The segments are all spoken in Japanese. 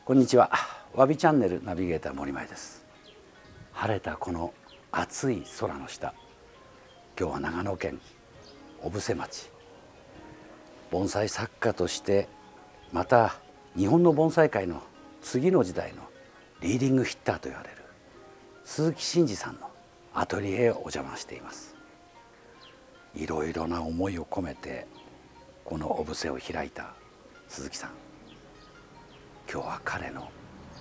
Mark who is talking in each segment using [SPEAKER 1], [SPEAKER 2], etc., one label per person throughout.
[SPEAKER 1] こんにちは。わびチャンネルナビゲーター森前です。晴れたこの暑い空の下、今日は長野県小布施町、盆栽作家としてまた日本の盆栽界の次の時代のリーディングヒッターと言われる鈴木真二さんのアトリエへお邪魔しています。いろいろな思いを込めてこの小布施を開いた鈴木さん、今日は彼の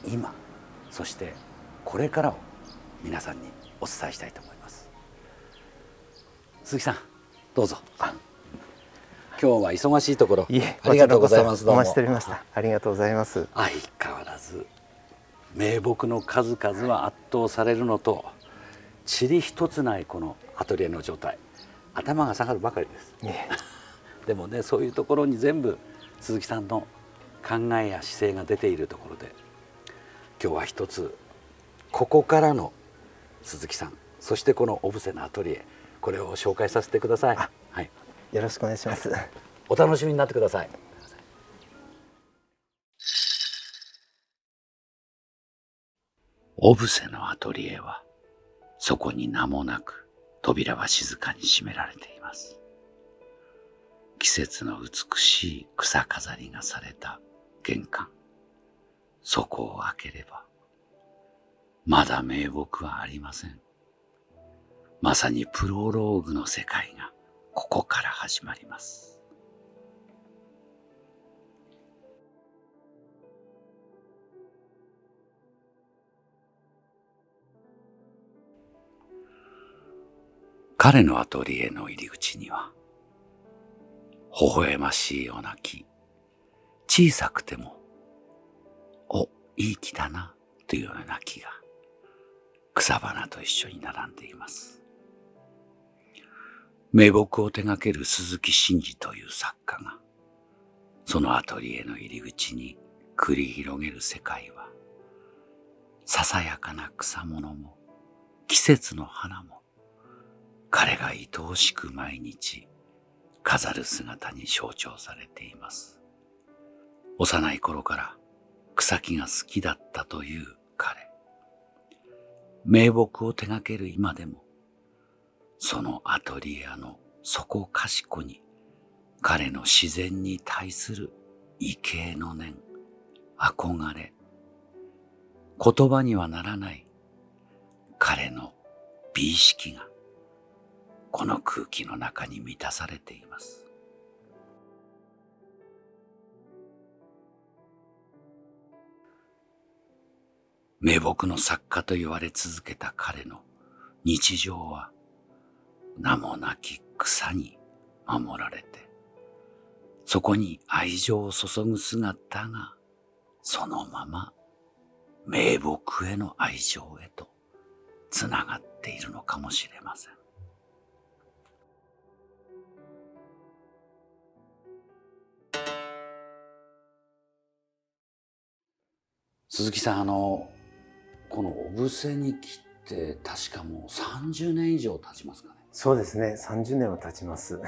[SPEAKER 1] 今、そしてこれからを皆さんにお伝えしたいと思います。鈴木さん、どうぞ。今日は忙しいところありがとうございます。
[SPEAKER 2] お待ちしておりました。ありがとうございます。
[SPEAKER 1] 相変わらず名木の数々は圧倒されるのと、塵一つないこのアトリエの状態、頭が下がるばかりです。でもね、そういうところに全部鈴木さんの考えや姿勢が出ているところで、今日は一つここからの鈴木さん、そしてこの小布施のアトリエ、これを紹介させてください。はい、
[SPEAKER 2] よろしくお願いします。
[SPEAKER 1] お楽しみになってください。小布施のアトリエは、そこに名もなく扉は静かに閉められています。季節の美しい草飾りがされた玄関、そこを開ければまだ名木はありません。まさにプロローグの世界がここから始まります。彼のアトリエの入り口には、微笑ましいような木、小さくてもいい木だなというような木が草花と一緒に並んでいます。名木を手掛ける鈴木真二という作家が、そのアトリエの入り口に繰り広げる世界は、ささやかな草物も季節の花も、彼が愛おしく毎日飾る姿に象徴されています。幼い頃から草木が好きだったという彼。名木を手掛ける今でも、そのアトリエのそこかしこに、彼の自然に対する畏敬の念、憧れ、言葉にはならない彼の美意識が、この空気の中に満たされています。名木の作家と言われ続けた彼の日常は、名もなき草に守られて、そこに愛情を注ぐ姿が、そのまま名木への愛情へとつながっているのかもしれません。鈴木さん、この小布施に来て確かもう30年以上経ちますかね。
[SPEAKER 2] そうですね、30年は経ちます。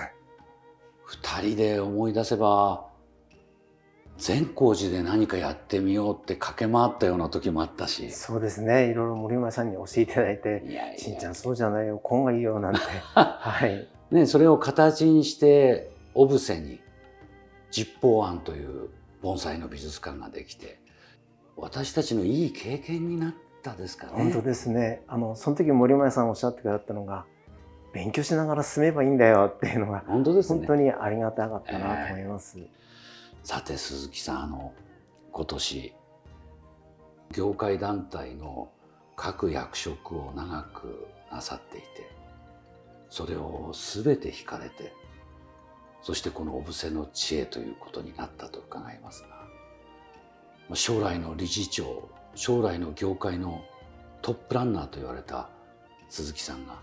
[SPEAKER 1] 2人で思い出せば、善光寺で何かやってみようって駆け回ったような時もあったし。
[SPEAKER 2] そうですね、いろいろ森村さんに教えていただいて、しんちゃんそうじゃないよ、こんがいいよなんて。はい。
[SPEAKER 1] ね、それを形にして小布施に十方庵という盆栽の美術館ができて、私たちのいい経験になったですかね。
[SPEAKER 2] 本当ですね。その時森村さんおっしゃってくださったのが、勉強しながら進めばいいんだよっていうのが、
[SPEAKER 1] 本当ですね。
[SPEAKER 2] 本当にありがたかったなと思います。
[SPEAKER 1] さて鈴木さん、今年業界団体の各役職を長くなさっていて、それを全て引かれて、そしてこの小布施の知恵ということになったと伺いますが、将来の理事長、将来の業界のトップランナーと言われた鈴木さんが、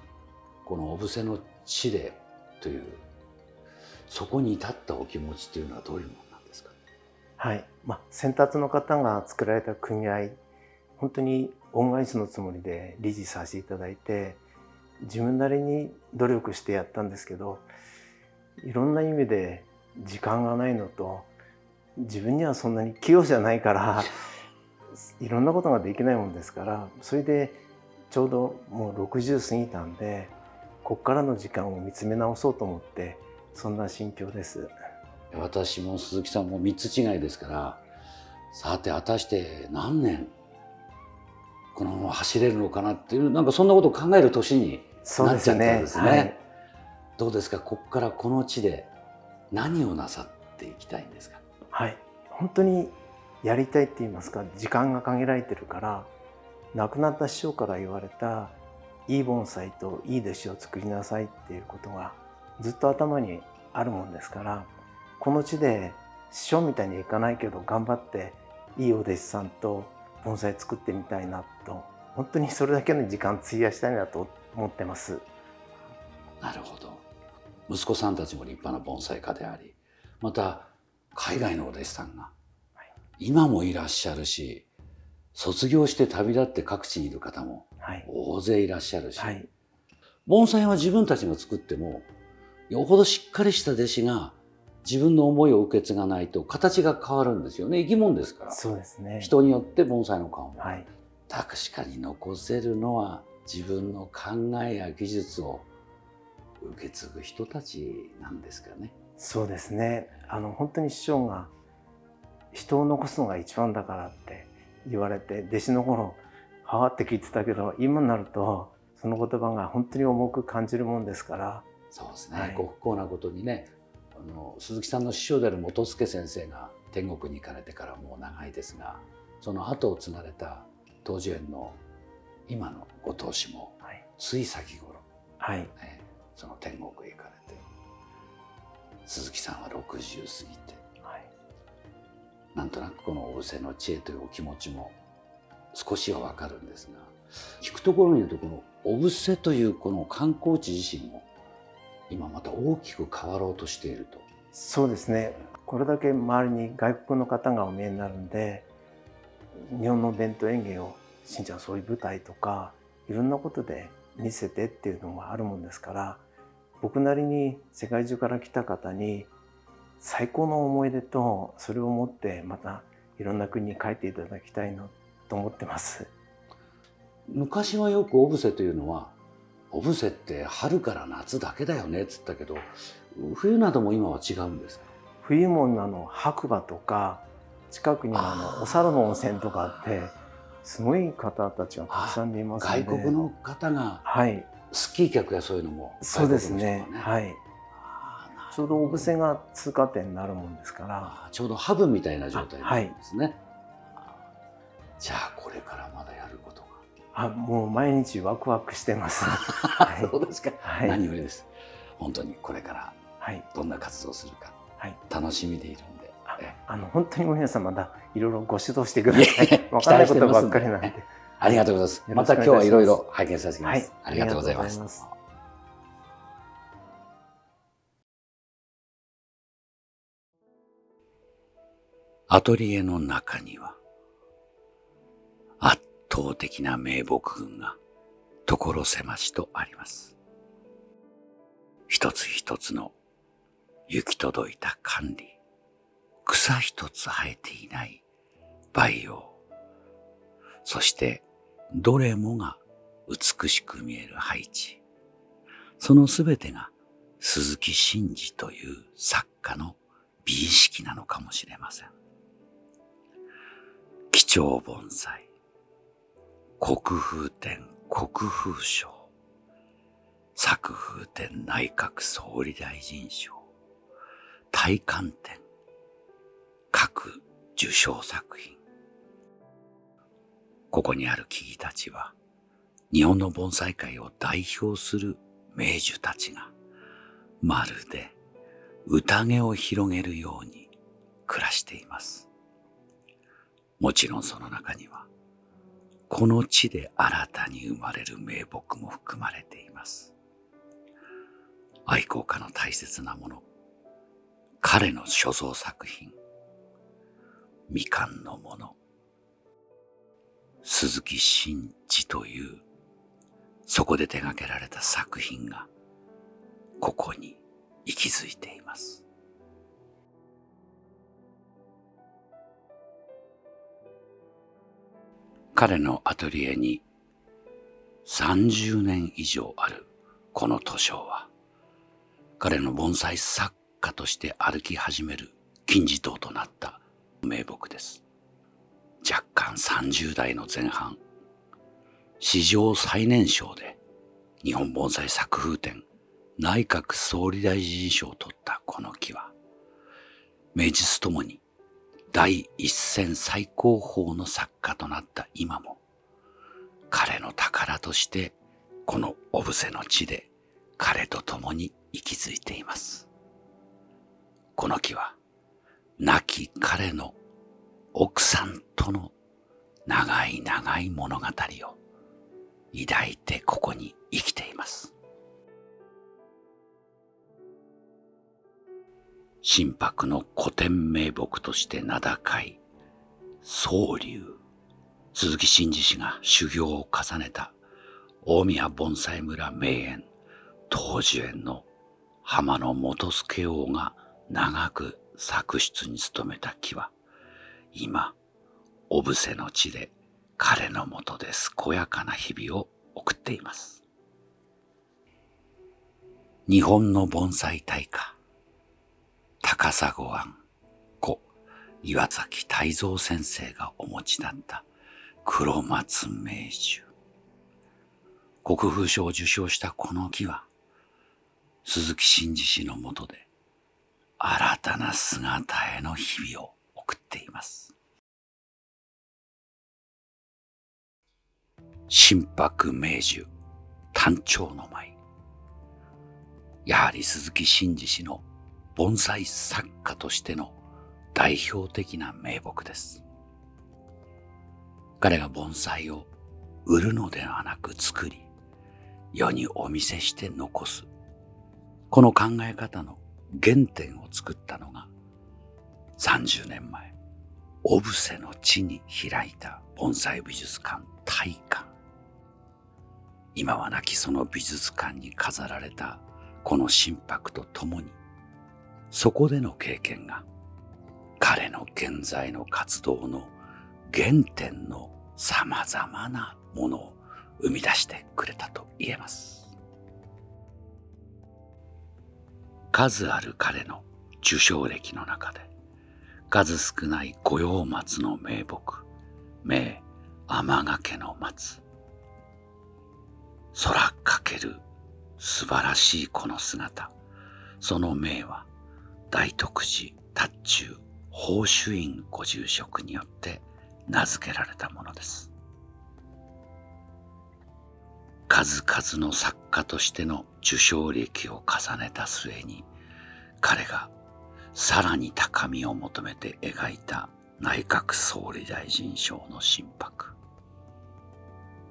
[SPEAKER 1] この小布施の地でという、そこに至ったお気持ちというのはどういうものなんですか。
[SPEAKER 2] はい、先達の方が作られた組合、本当に恩返しのつもりで理事させていただいて、自分なりに努力してやったんですけど、いろんな意味で時間がないのと、自分にはそんなに器用じゃないからいろんなことができないもんですから、それでちょうどもう60過ぎたんで、こっからの時間を見つめ直そうと思って、そんな心境です。
[SPEAKER 1] 私も鈴木さんも3つ違いですから、さて果たして何年このまま走れるのかなっていう、なんかそんなことを考える年になっちゃったんですね。
[SPEAKER 2] はい、
[SPEAKER 1] どうですか、ここからこの地で何をなさっていきたいんですか？
[SPEAKER 2] はい、本当にやりたいって言いますか、時間が限られてるから、亡くなった師匠から言われたいい盆栽といい弟子を作りなさいっていうことがずっと頭にあるもんですから、この地で師匠みたいにいかないけど頑張っていいお弟子さんと盆栽作ってみたいなと、本当にそれだけの時間費やしたいなと思ってます。
[SPEAKER 1] なるほど。息子さんたちも立派な盆栽家であり、また海外のお弟子さんが今もいらっしゃるし、卒業して旅立って各地にいる方も大勢いらっしゃるし、
[SPEAKER 2] はい、
[SPEAKER 1] 盆栽は自分たちが作ってもよほどしっかりした弟子が自分の思いを受け継がないと形が変わるんですよね。生き物ですから。
[SPEAKER 2] そうですね。
[SPEAKER 1] 人によって盆栽の顔も、
[SPEAKER 2] はい、
[SPEAKER 1] 確かに残せるのは自分の考えや技術を受け継ぐ人たちなんですかね。
[SPEAKER 2] そうですね。本当に師匠が人を残すのが一番だからって言われて、弟子の頃はあって聞いてたけど、今になるとその言葉が本当に重く感じるもんですから。
[SPEAKER 1] そうですね、
[SPEAKER 2] はい、
[SPEAKER 1] ご不幸なことにね、鈴木さんの師匠である本助先生が天国に行かれてからもう長いですが、その後を継がれた東寿園の今のご当主も、つい先頃、
[SPEAKER 2] はい
[SPEAKER 1] ね、その天国へ行かれて、鈴木さんは60過ぎて、はい、なんとなくこのお布施の知恵というお気持ちも少しは分かるんですが、聞くところによるとこのお布施というこの観光地自身も今また大きく変わろうとしていると。
[SPEAKER 2] そうですね。これだけ周りに外国の方がお見えになるんで、日本の伝統演芸をしんちゃんそういう舞台とかいろんなことで見せてっていうのもあるもんですから、僕なりに世界中から来た方に最高の思い出とそれを持ってまたいろんな国に帰っていただきたいなと思ってます。
[SPEAKER 1] 昔はよくお布施というのは、お布施って春から夏だけだよねっつったけど、冬なども今は違うんですか？
[SPEAKER 2] 冬も白馬とか近くにはお猿の温泉とかあって、すごい方たちがたくさん見ますので、
[SPEAKER 1] 外国の方が、スキー客やそういうのも、
[SPEAKER 2] そうですね、はい、ちょうどお布施が通過点になるもんですから、
[SPEAKER 1] ちょうどハブみたいな状態なんですね。じゃあこれからまだやることが。
[SPEAKER 2] もう毎日ワクワクしてます。
[SPEAKER 1] そうですか。何よりです。本当にこれからどんな活動をするか楽しみでいるんで。
[SPEAKER 2] 本当に皆さんまだいろいろご指導してください。分からないことばっかりなんで。
[SPEAKER 1] ありがとうございます。また今日はいろいろ拝見させていただきます。ありがとうございます。アトリエの中には圧倒的な名木群が所狭しとあります。一つ一つの行き届いた管理、草一つ生えていない培養、そしてどれもが美しく見える配置、そのすべてが鈴木伸二という作家の美意識なのかもしれません。貴重盆栽、国風展国風賞、作風展内閣総理大臣賞、大観展、各受賞作品。ここにある木々たちは、日本の盆栽界を代表する名樹たちが、まるで宴を広げるように暮らしています。もちろんその中には、この地で新たに生まれる名木も含まれています。愛好家の大切なもの、彼の所蔵作品、みかんのもの、鈴木伸二という、そこで手掛けられた作品が、ここに息づいています。彼のアトリエに30年以上あるこの図書は、彼の盆栽作家として歩き始める金字塔となった名木です。若干30代の前半、史上最年少で日本盆栽作風展内閣総理大臣賞を取ったこの木は、名実ともに第一線最高峰の作家となった今も、彼の宝としてこの小布施の地で彼と共に息づいています。この木は亡き彼の奥さんとの長い長い物語を抱いてここに生きています。心拍の古典名木として名高い宗龍、鈴木真治氏が修行を重ねた大宮盆栽村名園東樹園の浜野元助王が長く作出に努めた木は、今小布施の地で彼のもとで健やかな日々を送っています。日本の盆栽大家高砂庵故岩崎泰三先生がお持ちだった黒松名樹。国風賞を受賞したこの木は、鈴木真治氏のもとで新たな姿への日々を送っています。心拍名樹丹頂の舞。やはり鈴木真治氏の盆栽作家としての代表的な名木です。彼が盆栽を売るのではなく作り、世にお見せして残す。この考え方の原点を作ったのが、30年前、小布施の地に開いた盆栽美術館大館。今はなきその美術館に飾られたこの心拍とともに、そこでの経験が彼の現在の活動の原点の様々なものを生み出してくれたと言えます。数ある彼の受賞歴の中で、数少ない五葉松の名木、名天ヶ家の松。空かける素晴らしいこの姿、その名は大徳寺達中宝珠院ご住職によって名付けられたものです。数々の作家としての受賞歴を重ねた末に、彼がさらに高みを求めて描いた内閣総理大臣賞の心拍。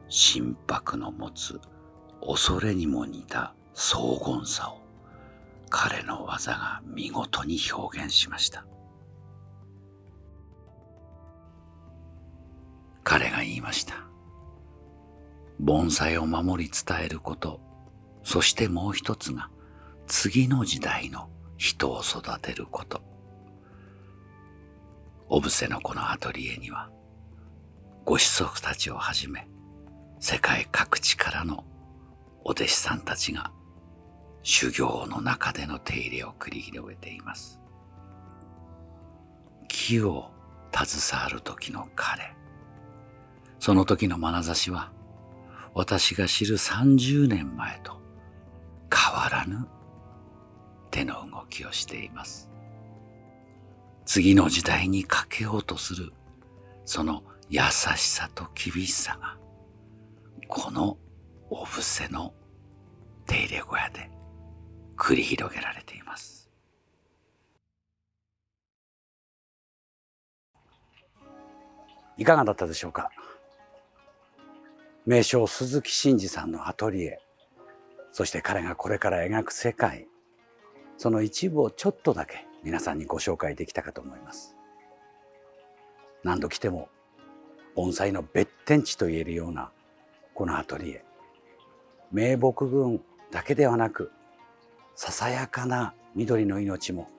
[SPEAKER 1] 心拍の持つ恐れにも似た荘厳さを彼の技が見事に表現しました。彼が言いました。盆栽を守り伝えること、そしてもう一つが次の時代の人を育てること。小布施のこのアトリエには、ご子息たちをはじめ、世界各地からのお弟子さんたちが修行の中での手入れを繰り広げています。木を携わる時の彼、その時の眼差しは、私が知る30年前と変わらぬ手の動きをしています。次の時代にかけようとするその優しさと厳しさが、この小布施の手入れ小屋で繰り広げられています。いかがだったでしょうか。名匠鈴木真治さんのアトリエ、そして彼がこれから描く世界、その一部をちょっとだけ皆さんにご紹介できたかと思います。何度来ても盆栽の別天地と言えるようなこのアトリエ、名木群だけではなく、ささやかな緑の命も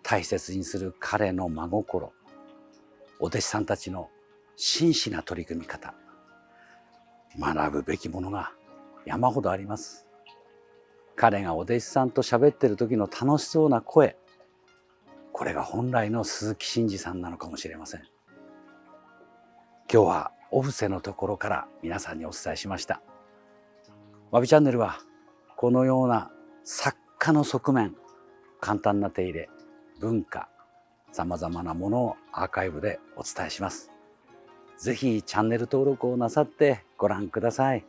[SPEAKER 1] 大切にする彼の真心、お弟子さんたちの真摯な取り組み方、学ぶべきものが山ほどあります。彼がお弟子さんと喋ってる時の楽しそうな声、これが本来の鈴木伸二さんなのかもしれません。今日はお布施のところから皆さんにお伝えしました。わびチャンネルはこのような作家の側面、簡単な手入れ、文化、さまざまなものをアーカイブでお伝えします。ぜひチャンネル登録をなさってご覧ください。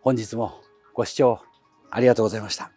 [SPEAKER 1] 本日もご視聴ありがとうございました。